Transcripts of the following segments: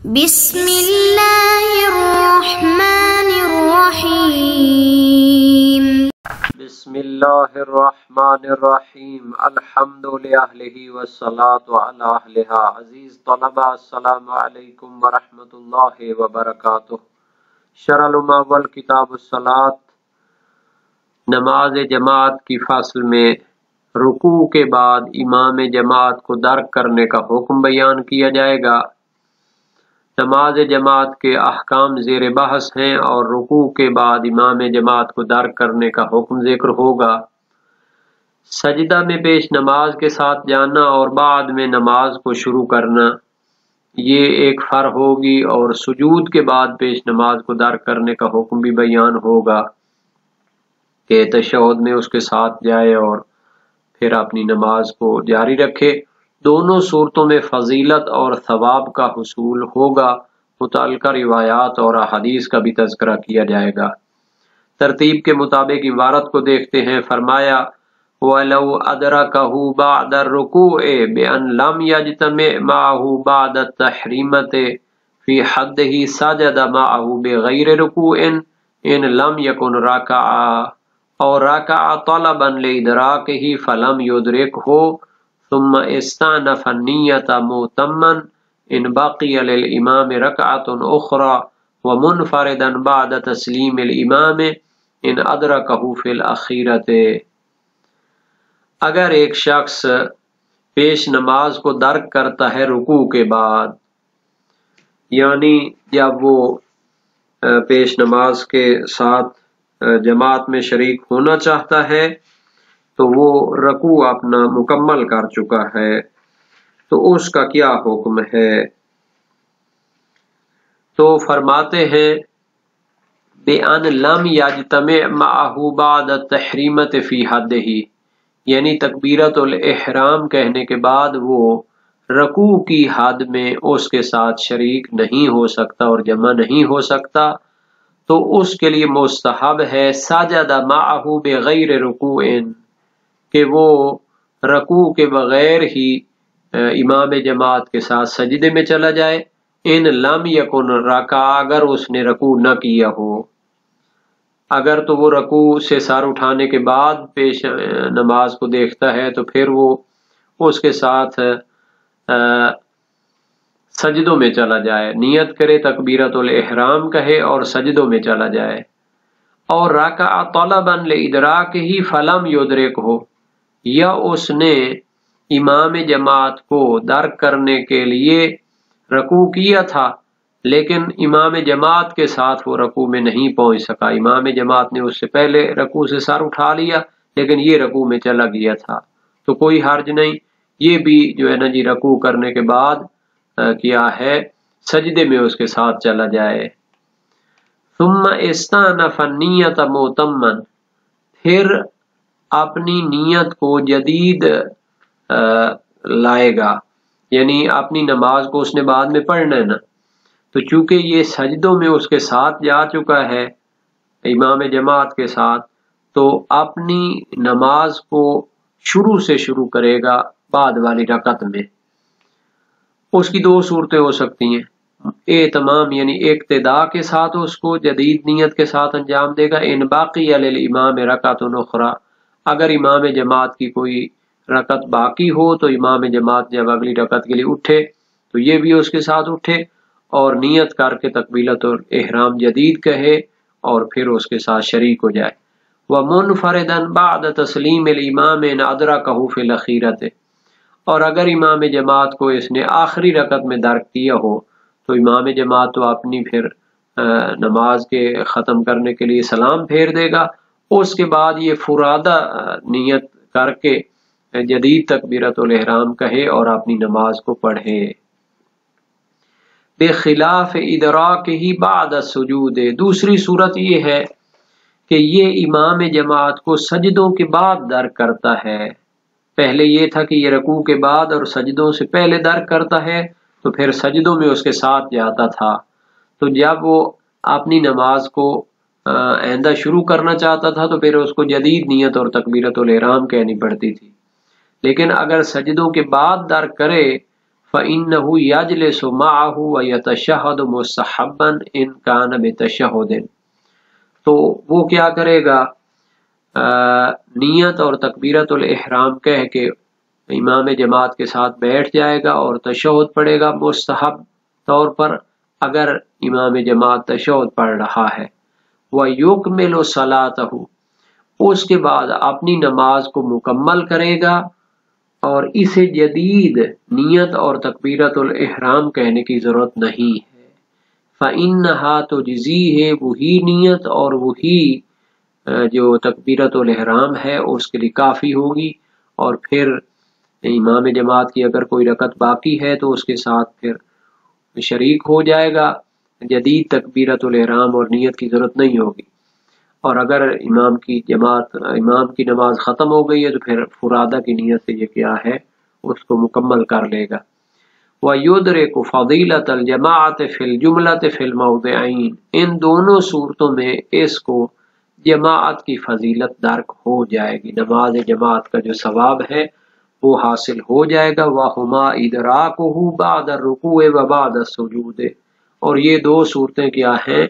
بسم اللہ الرحمن الرحیم بسم اللہ الرحمن الرحیم الحمد للہ والصلاة علی اہلہا۔ عزیز طلبہ السلام علیکم ورحمۃ اللہ وبرکاتہ۔ شرح الاول کتاب الصلاۃ، نماز جماعت کی فصل میں رکوع کے بعد امام جماعت کو درک کرنے کا حکم بیان کیا جائے گا۔ نماز جماعت کے احکام زیر بحث ہیں اور رکوع کے بعد امام جماعت کو درک کرنے کا حکم ذکر ہوگا۔ سجدہ میں پیش نماز کے ساتھ جانا اور بعد میں نماز کو شروع کرنا، یہ ایک فرض ہوگی، اور سجود کے بعد پیش نماز کو درک کرنے کا حکم بھی بیان ہوگا کہ تشہد میں اس کے ساتھ جائے اور پھر اپنی نماز کو جاری رکھے۔ دونوں صورتوں میں فضیلت اور ثواب کا حصول ہوگا۔ متعلقہ روایات اور احادیث کا بھی تذکرہ کیا جائے گا۔ ترتیب کے مطابق عبارت کو دیکھتے ہیں۔ فرمایا وَلَوْ أَدْرَكَهُ بَعْدَ الرُّكُوعِ بِأَنْ لَمْ يَجْتَمِعْ مَعَهُ بَعْدَ التَّحْرِيمَةِ فِي حَدِّهِ سَجَدَ مَعَهُ بِغَيْرِ رُكُوعٍ إِنْ لَمْ يَكُنْ رَكَعَ أَوْ رَكَعَ طَلَبًا لِإِدْرَاكِهِ فَلَمْ يُدْرِكْهُ ثم استأنف النية مؤتما إن بقي للإمام ركعة أخرى ومنفردا بعد تسليم الإمام إن أدركه في الأخيرة۔ اگر ایک شخص پیش نماز کو درک کرتا ہے رکوع کے بعد، یعنی جب وہ پیش نماز کے ساتھ جماعت میں شریک ہونا چاہتا ہے تو وہ رکوع اپنا مکمل کر چکا ہے، تو اس کا کیا حکم ہے؟ تو فرماتے ہیں بِأَنْ لَمْ يَجْتَمِعْ مَعَهُ بَعْدَ التَّحْرِيمَةِ فِي حَدِّهِ، یعنی تکبیرۃ الاحرام کہنے کے بعد وہ رکوع کی حد میں اس کے ساتھ شریک نہیں ہو سکتا اور جمع نہیں ہو سکتا، تو اس کے لیے مستحب ہے سجد معه بغیر رکوع، کہ وہ رکوع کے بغیر ہی امام جماعت کے ساتھ سجدے میں چلا جائے۔ ان لم یکن رکع، اگر اس نے رکوع نہ کیا ہو، اگر تو وہ رکوع سے سر اٹھانے کے بعد پیش نماز کو دیکھتا ہے تو پھر وہ اس کے ساتھ سجدوں میں چلا جائے، نیت کرے، تکبیرۃ الاحرام کہے اور سجدوں میں چلا جائے۔ اور رکع طلبا لادراکہ فلم یدرکہ، یا اس نے امام جماعت کو درک کرنے کے لیے رکوع کیا تھا لیکن امام جماعت کے ساتھ وہ رکوع میں نہیں پہنچ سکا، امام جماعت نے اس سے پہلے رکوع سے سر اٹھا لیا لیکن یہ رکوع میں چلا گیا تھا، تو کوئی حرج نہیں، یہ بھی جو ہے نا جی رکوع کرنے کے بعد کیا ہے سجدے میں اس کے ساتھ چلا جائے۔ ثم استأنف النیۃ مؤتما، پھر اپنی نیت کو جدید لائے گا، یعنی اپنی نماز کو اس نے بعد میں پڑھنا ہے نا، تو چونکہ یہ سجدوں میں اس کے ساتھ جا چکا ہے امام جماعت کے ساتھ، تو اپنی نماز کو شروع سے شروع کرے گا بعد والی رکعت میں۔ اس کی دو صورتیں ہو سکتی ہیں، تمام یعنی اقتدا کے ساتھ اس کو جدید نیت کے ساتھ انجام دے گا، ان باقی للامام رکعۃ اخری، اگر امام جماعت کی کوئی رکعت باقی ہو تو امام جماعت جب اگلی رکعت کے لیے اٹھے تو یہ بھی اس کے ساتھ اٹھے اور نیت کر کے تکبیرۃ الاحرام جدید کہے اور پھر اس کے ساتھ شریک ہو جائے۔ وَمُنْفَرِدًا بَعْدَ تَسْلِيمِ الْإِمَامِ إِنْ أَدْرَكَهُ فِي الْأَخِيرَةِ، اور اگر امام جماعت کو اس نے آخری رکعت میں درک کیا ہو تو امام جماعت تو اپنی پھر نماز کے ختم کرنے کے لیے سلام پھیر دے گا، اس کے بعد یہ فرادہ نیت کر کے جدید تکبیرۃ الاحرام کہے اور اپنی نماز کو پڑھے۔ بخلاف ادراکہ بعد السجود، دوسری صورت یہ ہے کہ یہ امام جماعت کو سجدوں کے بعد درک کرتا ہے، پہلے یہ تھا کہ یہ رکوع کے بعد اور سجدوں سے پہلے درک کرتا ہے تو پھر سجدوں میں اس کے ساتھ جاتا تھا، تو جب وہ اپنی نماز کو آئندہ شروع کرنا چاہتا تھا تو پھر اس کو جدید نیت اور تکبیرۃ الاحرام کہنی پڑتی تھی، لیکن اگر سجدوں کے بعد درک کرے فإنه يجلس معه ويتشهد مستحبا إن كان بتشهد، تو وہ کیا کرے گا، نیت اور تکبیرت الاحرام کہہ کے امام جماعت کے ساتھ بیٹھ جائے گا اور تشہد پڑھے گا مستحب طور پر اگر امام جماعت تشہد پڑھ رہا ہے۔ وَيُكْمِلُ صَلَاتَهُ، اس کے بعد اپنی نماز کو مکمل کرے گا، اور اسے جدید نیت اور تکبیرت الاحرام کہنے کی ضرورت نہیں ہے۔ فَإِنَّهَا تُجْزِيهِ، وہی نیت اور وہی جو تکبیرت الاحرام ہے اس کے لیے کافی ہوگی، اور پھر امام جماعت کی اگر کوئی رکعت باقی ہے تو اس کے ساتھ پھر شریک ہو جائے گا، جدید تکبیرت الاحرام اور نیت کی ضرورت نہیں ہوگی۔ اور اگر امام کی نماز ختم ہو گئی ہے تو پھر فرادہ کی نیت سے یہ کیا ہے اس کو مکمل کر لے گا۔ وَيُدْرِكُ فَضِيلَةَ الْجَمَاعَةِ فِي الْجُمْلَةِ فِي الْمَوْضِعَيْنِ، ان دونوں صورتوں میں اس کو جماعت کی فضیلت درک ہو جائے گی، نماز جماعت کا جو ثواب ہے وہ حاصل ہو جائے گا۔ وَهُمَا إِدْرَاكُهُ بَعْدَ الرُّكُوعِ وَبَعْدَ السُّجُودِ، اور یہ دو صورتیں کیا ہیں،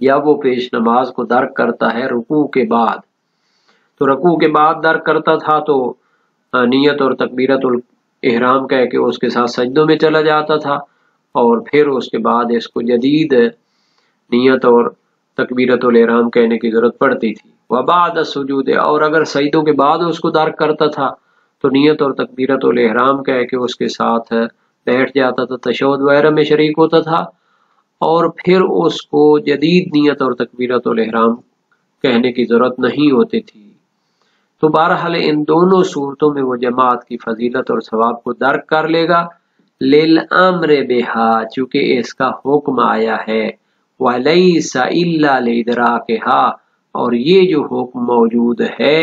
یا وہ پیش نماز کو درک کرتا ہے رکوع کے بعد، تو رکوع کے بعد درک کرتا تھا تو نیت اور تکبیرت الاحرام کہہ کے اس کے ساتھ سجدوں میں چلا جاتا تھا، اور پھر اس کے بعد اس کو جدید نیت اور تکبیرت الاحرام کہنے کی ضرورت پڑتی تھی۔ وبعد السجود، اور اگر سجدوں کے بعد اس کو درک کرتا تھا تو نیت اور تکبیرت الاحرام کہہ کے اس کے ساتھ بیٹھ جاتا تھا، تشہد وغیرہ میں شریک ہوتا تھا، اور پھر اس کو جدید نیت اور تکبیرت الاحرام کہنے کی ضرورت نہیں ہوتی تھی۔ تو بہرحال ان دونوں صورتوں میں وہ جماعت کی فضیلت اور ثواب کو درک کر لے گا، للامر بہا، چونکہ اس کا حکم آیا ہے، ولیس الا لادراکہا، اور یہ جو حکم موجود ہے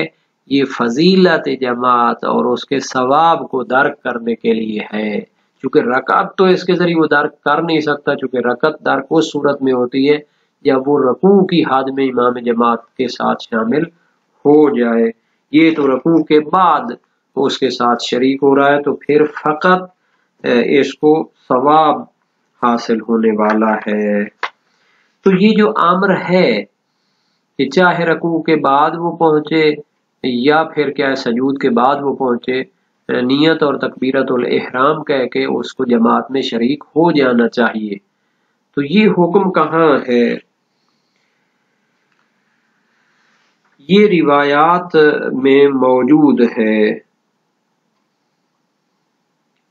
یہ فضیلت جماعت اور اس کے ثواب کو درک کرنے کے لیے ہے، چونکہ رکعت تو اس کے ذریعے وہ درک کر نہیں سکتا، چونکہ رکعت درک اس صورت میں ہوتی ہے جب وہ رکوع کی حد میں امام جماعت کے ساتھ شامل ہو جائے، یہ تو رکوع کے بعد اس کے ساتھ شریک ہو رہا ہے تو پھر فقط اس کو ثواب حاصل ہونے والا ہے۔ تو یہ جو امر ہے کہ چاہے رکوع کے بعد وہ پہنچے یا پھر کیا سجود کے بعد وہ پہنچے، نیت اور تکبیرت الاحرام کہہ کے اس کو جماعت میں شریک ہو جانا چاہیے۔ تو یہ حکم کہاں ہے؟ یہ روایات میں موجود ہے۔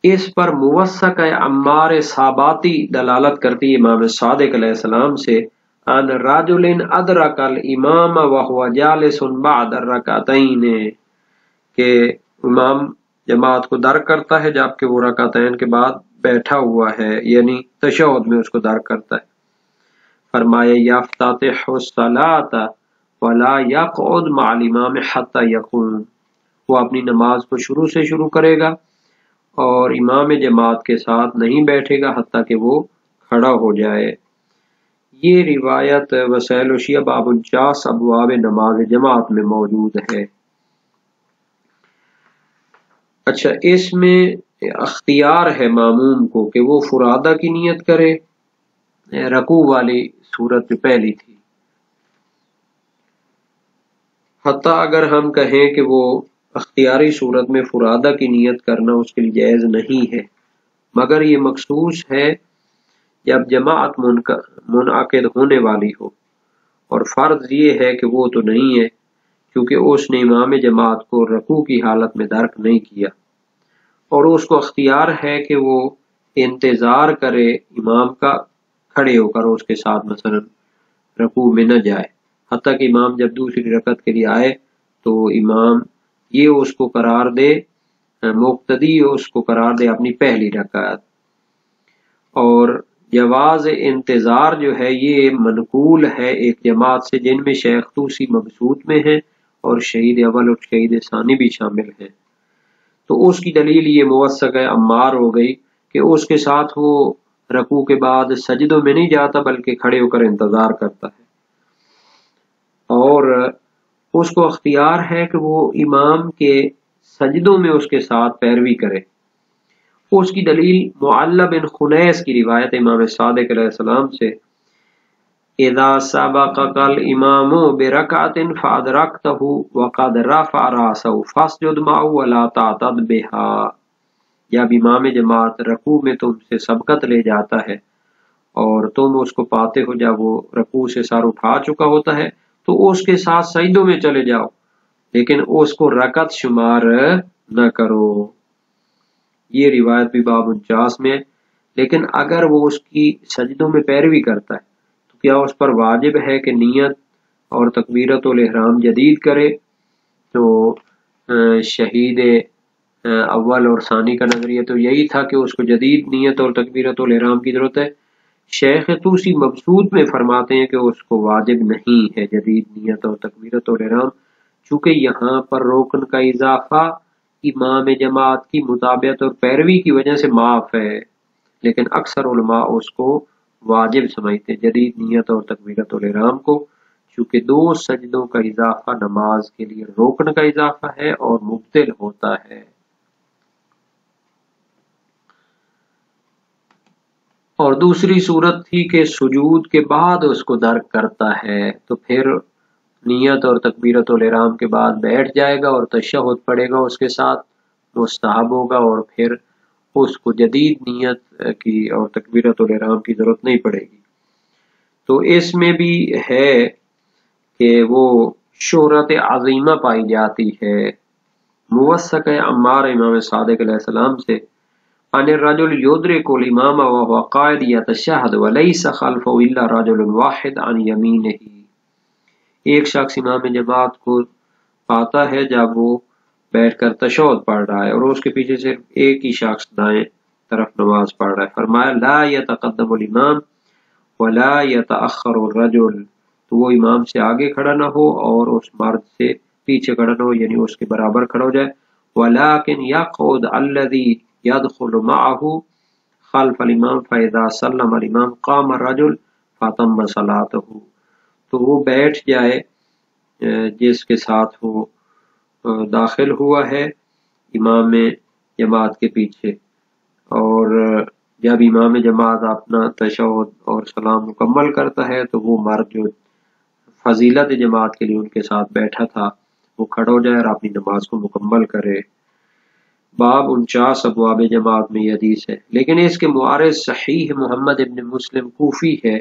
اس پر موثق عمار صاباتی دلالت کرتی امام صادق علیہ السلام سے، ان رجل ادرک الامام وهو جالس بعد الرکعتین، کہ امام جماعت کو درک کرتا ہے جبکہ وہ رکعتین کے بعد بیٹھا ہوا ہے، یعنی تشہد میں اس کو درک کرتا ہے۔ فرمایا یفتتح الصلاۃ ولا یقعد مع الامام حتی یقوم، وہ اپنی نماز کو شروع سے شروع کرے گا اور امام جماعت کے ساتھ نہیں بیٹھے گا حتیٰ کہ وہ کھڑا ہو جائے۔ یہ روایت وسائل الشیعہ باب 49 ابواب نماز جماعت میں موجود ہے۔ اچھا، اس میں اختیار ہے ماموم کو کہ وہ فرادہ کی نیت کرے، رکوع والی صورت میں پہلی تھی، حتیٰ اگر ہم کہیں کہ وہ اختیاری صورت میں فرادہ کی نیت کرنا اس کے لیے جائز نہیں ہے، مگر یہ مخصوص ہے جب جماعت منعقد ہونے والی ہو، اور فرض یہ ہے کہ وہ تو نہیں ہے کیونکہ اس نے امام جماعت کو رکوع کی حالت میں درک نہیں کیا، اور اس کو اختیار ہے کہ وہ انتظار کرے امام کا کھڑے ہو کر اس کے ساتھ مثلا رکوع میں نہ جائے، حتیٰ کہ امام جب دوسری رکعت کے لیے آئے تو امام یہ اس کو قرار دے، مقتدی اس کو قرار دے اپنی پہلی رکعت۔ اور جواز انتظار جو ہے یہ منقول ہے ایک جماعت سے جن میں شیخ طوسی مبسوط میں ہیں اور شہید اول اور شہید ثانی بھی شامل ہیں، تو اس کی دلیل یہ موثق عمار ہو گئی کہ اس کے ساتھ وہ رکوع کے بعد سجدوں میں نہیں جاتا بلکہ کھڑے ہو کر انتظار کرتا ہے، اور اس کو اختیار ہے کہ وہ امام کے سجدوں میں اس کے ساتھ پیروی کرے، اس کی دلیل معل بن خنیس کی روایت امام صادق علیہ السلام سے، اذا سبقك الامام برکعت فادرکته وقد رفع راسه فاسجد معه ولا تعتد بها، جب امام جماعت رکوع میں تم سے سبقت لے جاتا ہے اور تم اس کو پاتے ہو جب وہ رکوع سے سر اٹھا چکا ہوتا ہے تو اس کے ساتھ سجدوں میں چلے جاؤ، لیکن اس کو رکعت شمار نہ کرو۔ یہ روایت بھی باب 49 میں ہے۔ لیکن اگر وہ اس کی سجدوں میں پیروی کرتا ہے تو کیا اس پر واجب ہے کہ نیت اور تکبیرت الاحرام جدید کرے؟ تو شہید اول اور ثانی کا نظریہ تو یہی تھا کہ اس کو جدید نیت اور تکبیرت الاحرام کی ضرورت ہے۔ شیخ طوسی مبسوط میں فرماتے ہیں کہ اس کو واجب نہیں ہے جدید نیت اور تکبیرت الاحرام، چونکہ یہاں پر رکن کا اضافہ امام جماعت کی مطابقت اور پیروی کی وجہ سے معاف ہے، لیکن اکثر علماء اس کو واجب سمجھتے ہیں جدید نیت اور تکبیرت الاحرام کو، چونکہ 2 سجدوں کا اضافہ نماز کے لیے رکن کا اضافہ ہے اور مبطل ہوتا ہے۔ اور دوسری صورت تھی کہ سجود کے بعد اس کو درک کرتا ہے تو پھر نیت اور تکبیرت الاحرام کے بعد بیٹھ جائے گا اور تشہد پڑھے گا، اس کے ساتھ مستحب ہوگا، اور پھر اس کو جدید نیت کی اور تکبیرت الاحرام کی ضرورت نہیں پڑے گی۔ تو اس میں بھی ہے کہ وہ شہرت عظیمہ پائی جاتی ہے۔ موثق عمار امام صادق علیہ السلام سے، ان الرجل یدرک الامام وهو قائد یتشہد ولیس خلفہ الا رجل واحد عن یمینہ، ایک شخص امام جماعت کو پاتا ہے جب وہ بیٹھ کر تشہد پڑھ رہا ہے اور اس کے پیچھے صرف ایک ہی شخص دائیں طرف نماز پڑھ رہا ہے۔ فرمایا لا یتقدم الامام ولا یتأخر الرجل، تو وہ امام سے آگے کھڑا نہ ہو اور اس مرد سے پیچھے کھڑا نہ ہو، یعنی اس کے برابر کھڑا ہو جائے۔ ولكن يقعد الذي يدخل معه خلف الامام فاذا سلم الامام قام الرجل فتم صلاته، تو وہ بیٹھ جائے جس کے ساتھ وہ داخل ہوا ہے امام جماعت کے پیچھے، اور جب امام جماعت اپنا تشہد اور سلام مکمل کرتا ہے تو وہ مرد جو فضیلت جماعت کے لیے ان کے ساتھ بیٹھا تھا وہ کھڑا ہو جائے اور اپنی نماز کو مکمل کرے۔ باب 49 ابواب جماعت میں یہ حدیث ہے، لیکن اس کے معارض صحیح محمد ابن مسلم کوفی ہے۔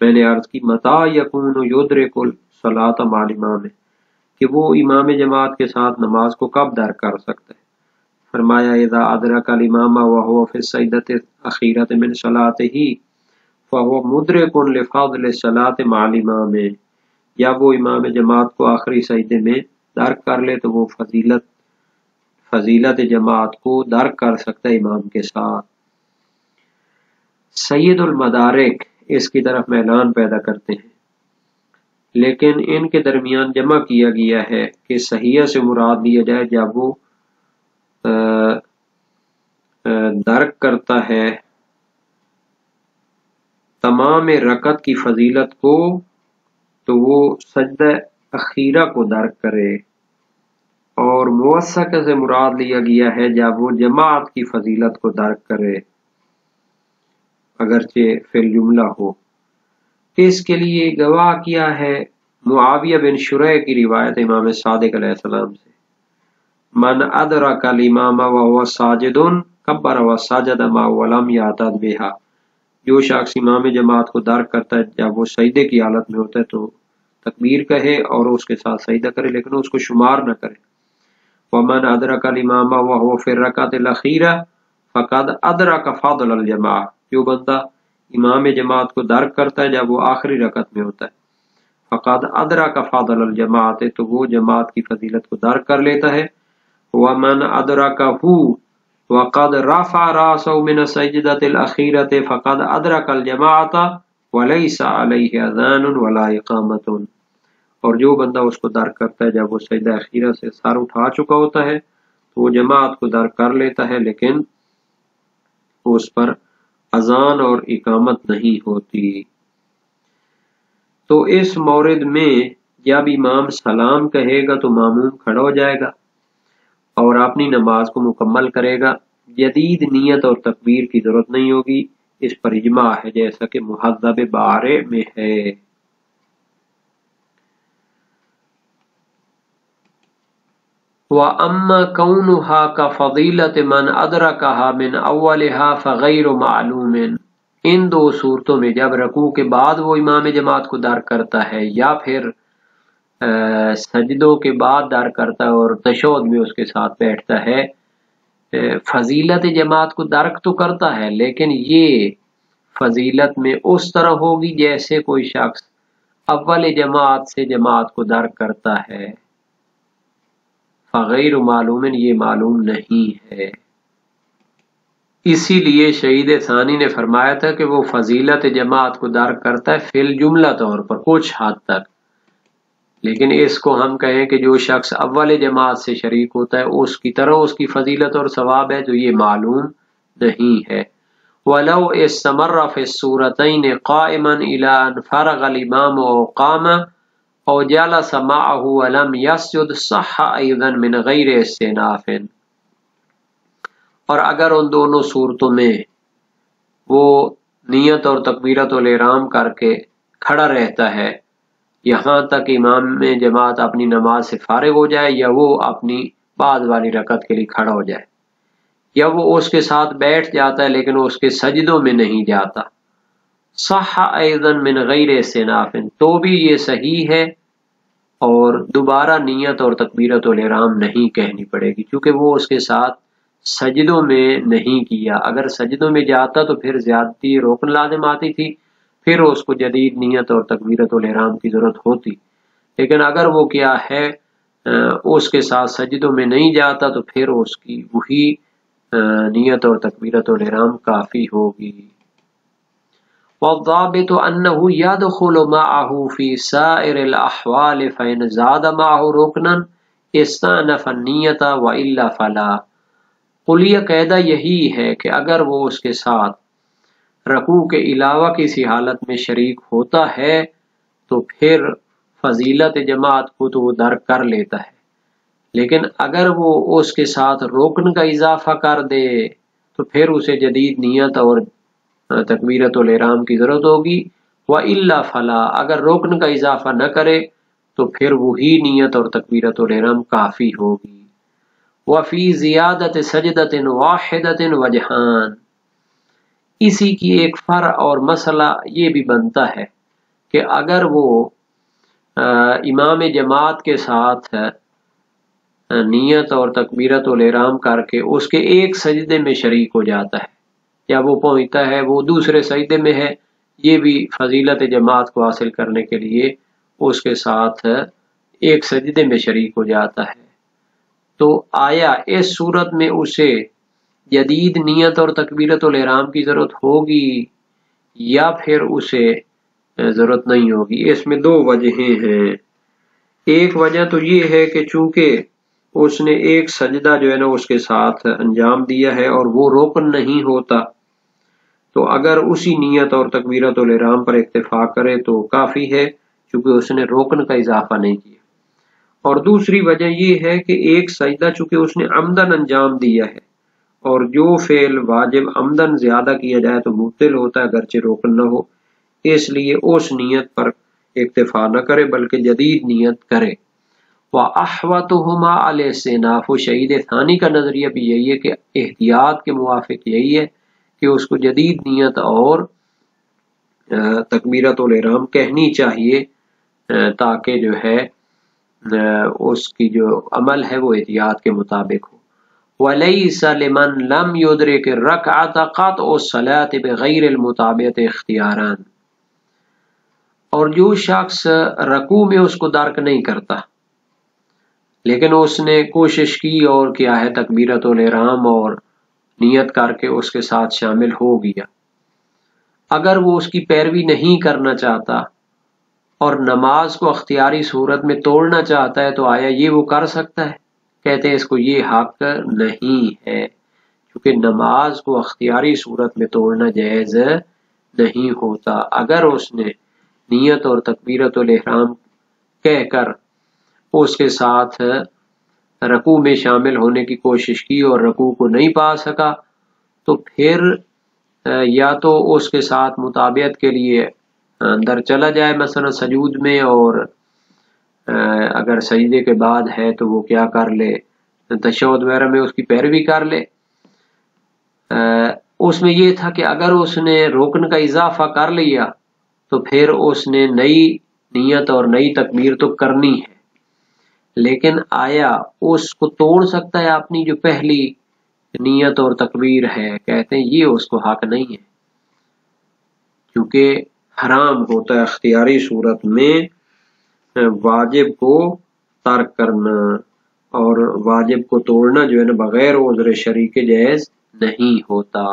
میں نے عرض کی متا یکون یدرک الصلاۃ مع الامام، کہ وہ امام جماعت کے ساتھ نماز کو کب درک کر سکتا ہے؟ فرمایا اذا ادرک الامام وهو فی السجدۃ الاخیرۃ من صلاته فهو مدرک لفضل الصلاۃ مع الامام، جب وہ امام جماعت کو آخری سجدے میں درک کر لے تو وہ فضیلت جماعت کو درک کر سکتا ہے امام کے ساتھ۔ سید المدارک اس کی طرف میلان پیدا کرتے ہیں، لیکن ان کے درمیان جمع کیا گیا ہے کہ صحیح سے مراد لیا جائے جب وہ درک کرتا ہے تمام رکعت کی فضیلت کو تو وہ سجدہ اخیرہ کو درک کرے، اور موثق سے مراد لیا گیا ہے جب وہ جماعت کی فضیلت کو درک کرے اگرچہ فی الجملہ ہو۔ اس کے لیے گواہ کیا ہے معاویہ بن شریح کی روایت امام صادق علیہ السلام سے، من ادرک الامام وهو ساجد کبر وسجد معه ولم یعتد بها، جو شخص امام جماعت کو درک کرتا ہے جب وہ سجدے کی حالت میں ہوتا ہے تو تکبیر کہے اور اس کے ساتھ سجدہ کرے لیکن اس کو شمار نہ کرے۔ ومن ادرک الامام وهو فی الرکعۃ الاخیرہ فقد ادرک فضل الجماعہ، جو بندہ امام جماعت کو درک کرتا ہے جب وہ آخری رکعت میں ہوتا ہے فقد ادرک فضل الجماعت، تو وہ جماعت کی فضیلت کو درک کر لیتا ہے۔ ومن ادرکہ وقد رفع راسه من السجدۃ الاخیرۃ فقد ادرک الجماعۃ ولیس علیہ اذان ولا اقامۃ، اور جو بندہ اس کو درک کرتا ہے جب وہ سجدہ اخیرہ سے سر اٹھا چکا ہوتا ہے تو وہ جماعت کو درک کر لیتا ہے لیکن اس پر اذان اور اقامت نہیں ہوتی۔ تو اس مورد میں جب امام سلام کہے گا تو ماموم کھڑا ہو جائے گا اور اپنی نماز کو مکمل کرے گا، جدید نیت اور تکبیر کی ضرورت نہیں ہوگی، اس پر اجماع ہے جیسا کہ مہذب بارے میں ہے۔ وَأَمَّا كَوْنُهَا كَفَضِيلَةِ مَنْ أَدْرَكَهَا مِنْ أَوَّلِهَا فَغَيْرُ مَعْلُومٍ، ان دو صورتوں میں جب رکوع کے بعد وہ امام جماعت کو درک کرتا ہے یا پھر سجدوں کے بعد درک کرتا ہے اور تشہد میں اس کے ساتھ بیٹھتا ہے، فضیلت جماعت کو درک تو کرتا ہے لیکن یہ فضیلت میں اس طرح ہوگی جیسے کوئی شخص اول جماعت سے جماعت کو درک کرتا ہے۔ فغیر معلوم، یہ معلوم نہیں ہے۔ اسی لیے شہید ثانی نے فرمایا تھا کہ وہ فضیلت جماعت کو درک کرتا ہے فی الجملہ طور پر کچھ حد تک، لیکن اس کو ہم کہیں کہ جو شخص اول جماعت سے شریک ہوتا ہے اس کی طرح اس کی فضیلت اور ثواب ہے، تو یہ معلوم نہیں ہے۔ وَلَوْ اسْتَمَرَّ فِي السُّورَتَيْنِ قَائِمًا إِلَىٰ أَنْ فَرَغَ الْإِمَامُ أَوْ قَامَ أَوْ جَلَسَ مَعَهُ وَلَمْ يَسْجُدْ صَحَّ أَيْضًا مِنْ غَيْرِ اسْتِئْنَافٍ، اور اگر ان دونوں صورتوں میں وہ نیت اور تکبیرت الاحرام کر کے کھڑا رہتا ہے یہاں تک امام میں جماعت اپنی نماز سے فارغ ہو جائے یا وہ اپنی بعد والی رکعت کے لیے کھڑا ہو جائے، یا وہ اس کے ساتھ بیٹھ جاتا ہے لیکن اس کے سجدوں میں نہیں جاتا، صح ایضا من غیر استئناف، تو بھی یہ صحیح ہے اور دوبارہ نیت اور تکبیرت الاحرام نہیں کہنی پڑے گی کیونکہ وہ اس کے ساتھ سجدوں میں نہیں کیا۔ اگر سجدوں میں جاتا تو پھر زیادتی رکن لازم آتی تھی، پھر اس کو جدید نیت اور تکبیرت الاحرام کی ضرورت ہوتی، لیکن اگر وہ کیا ہے اس کے ساتھ سجدوں میں نہیں جاتا تو پھر اس کی وہی نیت اور تکبیرت الاحرام کافی ہوگی۔ والضابط انه يدخل معه في سائر الاحوال فإن زاد معه ركنا استأنف النية والا فلا، قلیہ قاعدہ یہی ہے کہ اگر وہ اس کے ساتھ رکوع کے علاوہ کسی حالت میں شریک ہوتا ہے تو پھر فضیلت جماعت کو تو وہ درک کر لیتا ہے، لیکن اگر وہ اس کے ساتھ رکن کا اضافہ کر دے تو پھر اسے جدید نیت اور تکبیرت الاحرام کی ضرورت ہوگی، وَإِلَّا فَلَا، اگر رکن کا اضافہ نہ کرے تو پھر وہی نیت اور تکبیرت الاحرام کافی ہوگی۔ وَفِي زِيَادَةِ سَجْدَةٍ وَاحِدَةٍ وَجْهَانِ، اسی کی ایک فرع اور مسئلہ یہ بھی بنتا ہے کہ اگر وہ امام جماعت کے ساتھ نیت اور تکبیرت الاحرام کر کے اس کے ایک سجدے میں شریک ہو جاتا ہے یا وہ پہنچتا ہے وہ دوسرے سجدے میں ہے، یہ بھی فضیلت جماعت کو حاصل کرنے کے لیے اس کے ساتھ ایک سجدے میں شریک ہو جاتا ہے، تو آیا اس صورت میں اسے جدید نیت اور تکبیرت الاحرام کی ضرورت ہوگی یا پھر اسے ضرورت نہیں ہوگی؟ اس میں دو وجہیں ہیں۔ ایک وجہ تو یہ ہے کہ چونکہ اس نے ایک سجدہ جو ہے نا اس کے ساتھ انجام دیا ہے اور وہ رکن نہیں ہوتا، تو اگر اسی نیت اور تکبیرت الاحرام پر اکتفا کرے تو کافی ہے چونکہ اس نے رکن کا اضافہ نہیں کیا۔ اور دوسری وجہ یہ ہے کہ ایک سجدہ چونکہ اس نے عمدن انجام دیا ہے اور جو فعل واجب عمدن زیادہ کیا جائے تو مبطل ہوتا ہے اگرچہ رکن نہ ہو، اس لیے اس نیت پر اکتفا نہ کرے بلکہ جدید نیت کرے۔ وَأَحْوَتُهُمَا عَلَى السِّنَافُ، شہید ثانی کا نظریہ بھی یہی ہے کہ احتیاط کے موافق یہی ہے کہ اس کو جدید نیت اور تکبیرت الاحرام کہنی چاہیے تاکہ جو ہے اس کی جو عمل ہے وہ احتیاط کے مطابق ہو۔ وَلَيْسَ لِمَنْ لَمْ يُدْرِكِ الرَّكْعَةَ قَطْعُ الصَّلَاةِ بِغَيْرِ الْمُتَابَعَةِ اخْتِيَارًا، اور جو شخص رکوع میں اس کو درک نہیں کرتا لیکن اس نے کوشش کی اور کیا ہے تکبیرت الاحرام اور نیت کر کے اس کے ساتھ شامل ہو گیا، اگر وہ اس کی پیروی نہیں کرنا چاہتا اور نماز کو اختیاری صورت میں توڑنا چاہتا ہے تو آیا یہ وہ کر سکتا ہے؟ کہتے ہیں اس کو یہ حق نہیں ہے کیونکہ نماز کو اختیاری صورت میں توڑنا جائز نہیں ہوتا۔ اگر اس نے نیت اور تکبیرت الاحرام کہہ کر اس کے ساتھ رکوع میں شامل ہونے کی کوشش کی اور رکوع کو نہیں پا سکا، تو پھر یا تو اس کے ساتھ مطابعت کے لیے اندر چلا جائے مثلا سجود میں، اور اگر سجدے کے بعد ہے تو وہ کیا کر لے، تشہد وغیرہ میں اس کی پیروی کر لے۔ اس میں یہ تھا کہ اگر اس نے رکن کا اضافہ کر لیا تو پھر اس نے نئی نیت اور نئی تکبیر تو کرنی ہے، لیکن آیا اس کو توڑ سکتا ہے اپنی جو پہلی نیت اور تکبیر ہے؟ کہتے ہیں یہ اس کو حق نہیں ہے، کیونکہ حرام ہوتا ہے اختیاری صورت میں واجب کو ترک کرنا، اور واجب کو توڑنا جو ہے نا بغیر عذر شرعی کے جائز نہیں ہوتا۔